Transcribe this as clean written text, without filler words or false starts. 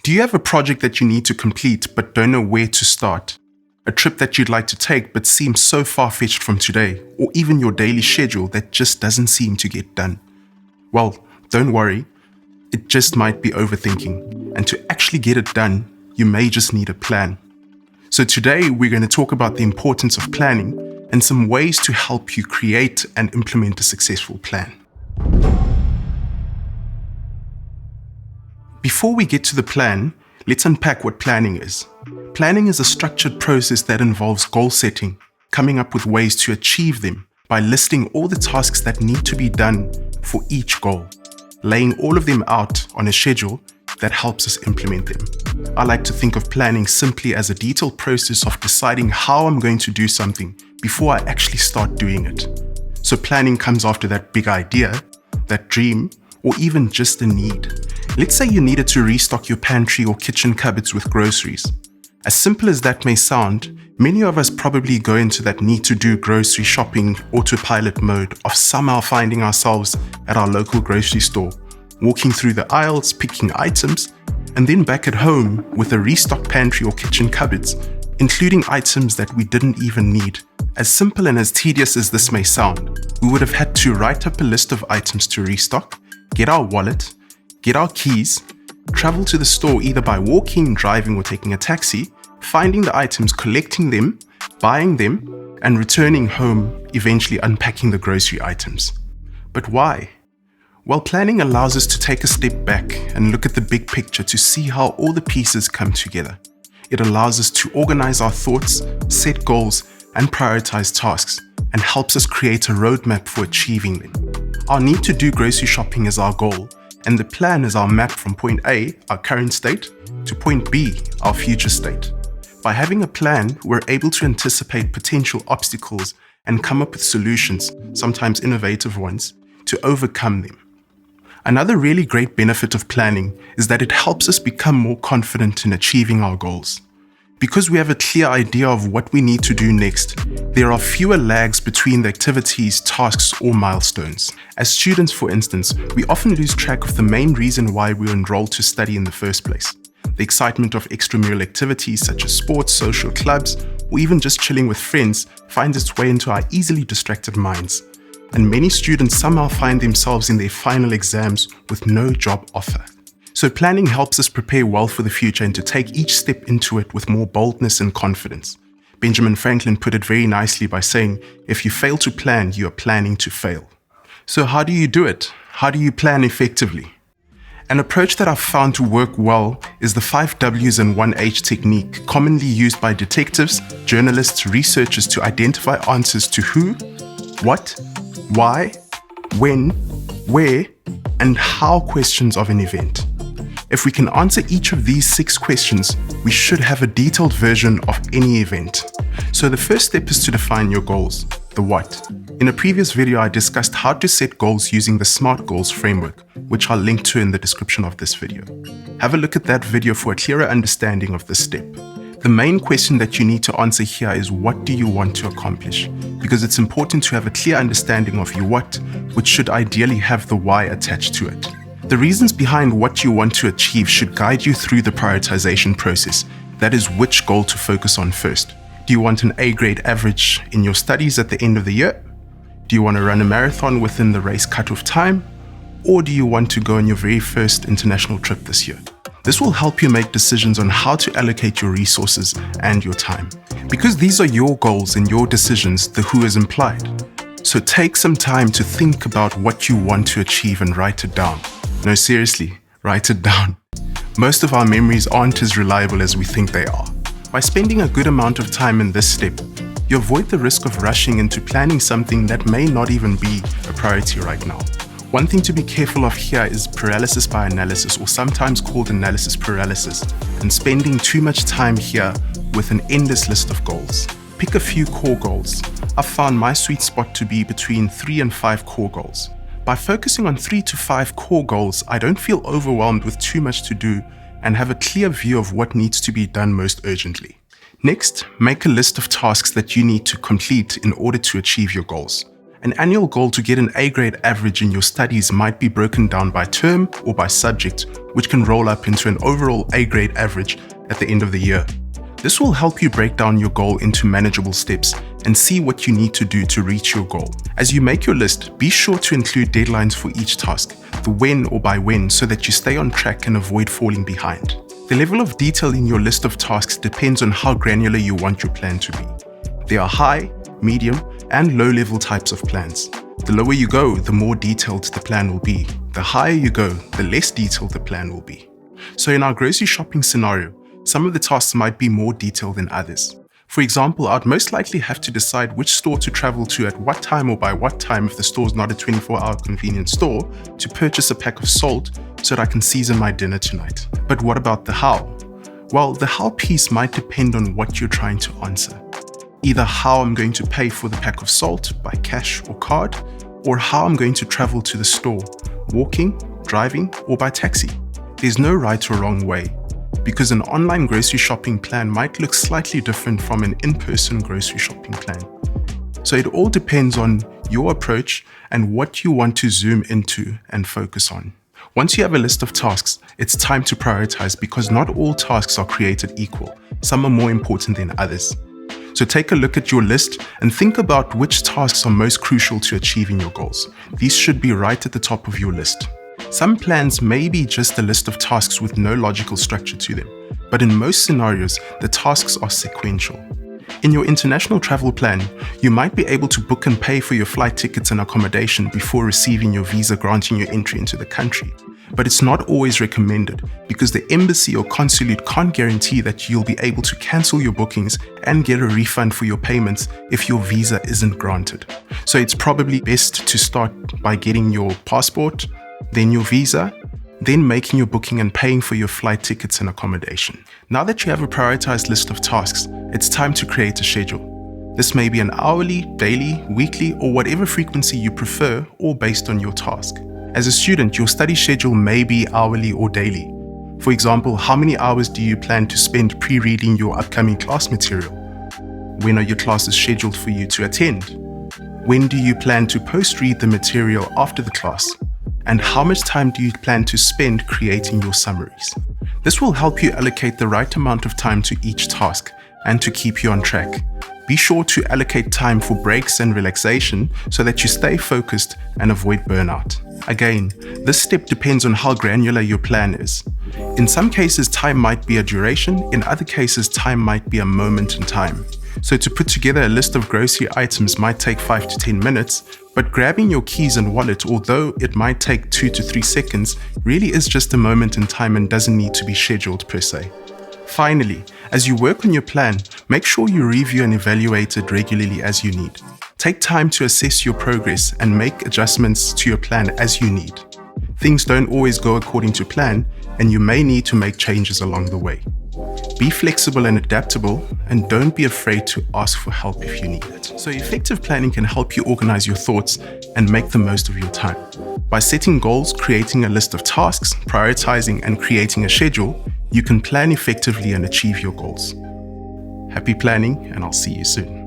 Do you have a project that you need to complete but don't know where to start? A trip that you'd like to take but seems so far-fetched from today, or even your daily schedule that just doesn't seem to get done? Well, don't worry, it just might be overthinking, and to actually get it done, you may just need a plan. So today we're going to talk about the importance of planning and some ways to help you create and implement a successful plan. Before we get to the plan, let's unpack what planning is. Planning is a structured process that involves goal setting, coming up with ways to achieve them by listing all the tasks that need to be done for each goal, laying all of them out on a schedule that helps us implement them. I like to think of planning simply as a detailed process of deciding how I'm going to do something before I actually start doing it. So planning comes after that big idea, that dream, or even just a need. Let's say you needed to restock your pantry or kitchen cupboards with groceries. As simple as that may sound, many of us probably go into that need-to-do grocery shopping autopilot mode of somehow finding ourselves at our local grocery store, walking through the aisles, picking items, and then back at home with a restocked pantry or kitchen cupboards, including items that we didn't even need. As simple and as tedious as this may sound, we would have had to write up a list of items to restock, get our wallet, get our keys, travel to the store either by walking, driving, or taking a taxi, finding the items, collecting them, buying them, and returning home, eventually unpacking the grocery items. But why? Well, planning allows us to take a step back and look at the big picture to see how all the pieces come together. It allows us to organize our thoughts, set goals, and prioritize tasks, and helps us create a roadmap for achieving them. Our need to do grocery shopping is our goal, and the plan is our map from point A, our current state, to point B, our future state. By having a plan, we're able to anticipate potential obstacles and come up with solutions, sometimes innovative ones, to overcome them. Another really great benefit of planning is that it helps us become more confident in achieving our goals. Because we have a clear idea of what we need to do next, there are fewer lags between the activities, tasks, or milestones. As students, for instance, we often lose track of the main reason why we were enrolled to study in the first place. The excitement of extramural activities such as sports, social clubs, or even just chilling with friends finds its way into our easily distracted minds. And many students somehow find themselves in their final exams with no job offer. So planning helps us prepare well for the future and to take each step into it with more boldness and confidence. Benjamin Franklin put it very nicely by saying, if you fail to plan, you are planning to fail. So how do you do it? How do you plan effectively? An approach that I've found to work well is the 5 W's and 1 H technique, commonly used by detectives, journalists, researchers to identify answers to who, what, why, when, where, and how questions of an event. If we can answer each of these 6 questions, we should have a detailed version of any event. So the first step is to define your goals, the what. In a previous video, I discussed how to set goals using the SMART Goals framework, which I'll link to in the description of this video. Have a look at that video for a clearer understanding of this step. The main question that you need to answer here is, what do you want to accomplish? Because it's important to have a clear understanding of your what, which should ideally have the why attached to it. The reasons behind what you want to achieve should guide you through the prioritization process. That is, which goal to focus on first. Do you want an A-grade average in your studies at the end of the year? Do you want to run a marathon within the race cutoff time? Or do you want to go on your very first international trip this year? This will help you make decisions on how to allocate your resources and your time. Because these are your goals and your decisions, the who is implied. So take some time to think about what you want to achieve and write it down. No, seriously, write it down. Most of our memories aren't as reliable as we think they are. By spending a good amount of time in this step, you avoid the risk of rushing into planning something that may not even be a priority right now. One thing to be careful of here is paralysis by analysis, or sometimes called analysis paralysis, and spending too much time here with an endless list of goals. Pick a few core goals. I've found my sweet spot to be between 3 and 5 core goals. By focusing on 3 to 5 core goals, I don't feel overwhelmed with too much to do and have a clear view of what needs to be done most urgently. Next, make a list of tasks that you need to complete in order to achieve your goals. An annual goal to get an A grade average in your studies might be broken down by term or by subject, which can roll up into an overall A grade average at the end of the year. This will help you break down your goal into manageable steps and see what you need to do to reach your goal. As you make your list, be sure to include deadlines for each task, the when or by when, so that you stay on track and avoid falling behind. The level of detail in your list of tasks depends on how granular you want your plan to be. There are high, medium, and low-level types of plans. The lower you go, the more detailed the plan will be. The higher you go, the less detailed the plan will be. So in our grocery shopping scenario, some of the tasks might be more detailed than others. For example, I'd most likely have to decide which store to travel to at what time or by what time if the store is not a 24-hour convenience store to purchase a pack of salt so that I can season my dinner tonight. But what about the how? Well, the how piece might depend on what you're trying to answer. Either how I'm going to pay for the pack of salt by cash or card, or how I'm going to travel to the store, walking, driving, or by taxi. There's no right or wrong way, because an online grocery shopping plan might look slightly different from an in-person grocery shopping plan. So it all depends on your approach and what you want to zoom into and focus on. Once you have a list of tasks, it's time to prioritize because not all tasks are created equal. Some are more important than others. So take a look at your list and think about which tasks are most crucial to achieving your goals. These should be right at the top of your list. Some plans may be just a list of tasks with no logical structure to them, but in most scenarios, the tasks are sequential. In your international travel plan, you might be able to book and pay for your flight tickets and accommodation before receiving your visa granting you entry into the country. But it's not always recommended because the embassy or consulate can't guarantee that you'll be able to cancel your bookings and get a refund for your payments if your visa isn't granted. So it's probably best to start by getting your passport, then your visa, then making your booking and paying for your flight tickets and accommodation. Now that you have a prioritized list of tasks, it's time to create a schedule. This may be an hourly, daily, weekly, or whatever frequency you prefer, or based on your task. As a student, your study schedule may be hourly or daily. For example, how many hours do you plan to spend pre-reading your upcoming class material? When are your classes scheduled for you to attend? When do you plan to post-read the material after the class? And how much time do you plan to spend creating your summaries? This will help you allocate the right amount of time to each task and to keep you on track. Be sure to allocate time for breaks and relaxation so that you stay focused and avoid burnout. Again, this step depends on how granular your plan is. In some cases, time might be a duration. In other cases, time might be a moment in time. So to put together a list of grocery items might take 5 to 10 minutes, but grabbing your keys and wallet, although it might take 2 to 3 seconds, really is just a moment in time and doesn't need to be scheduled per se. Finally, as you work on your plan, make sure you review and evaluate it regularly as you need. Take time to assess your progress and make adjustments to your plan as you need. Things don't always go according to plan, and you may need to make changes along the way. Be flexible and adaptable, and don't be afraid to ask for help if you need it. So effective planning can help you organize your thoughts and make the most of your time. By setting goals, creating a list of tasks, prioritizing, and creating a schedule, you can plan effectively and achieve your goals. Happy planning, and I'll see you soon.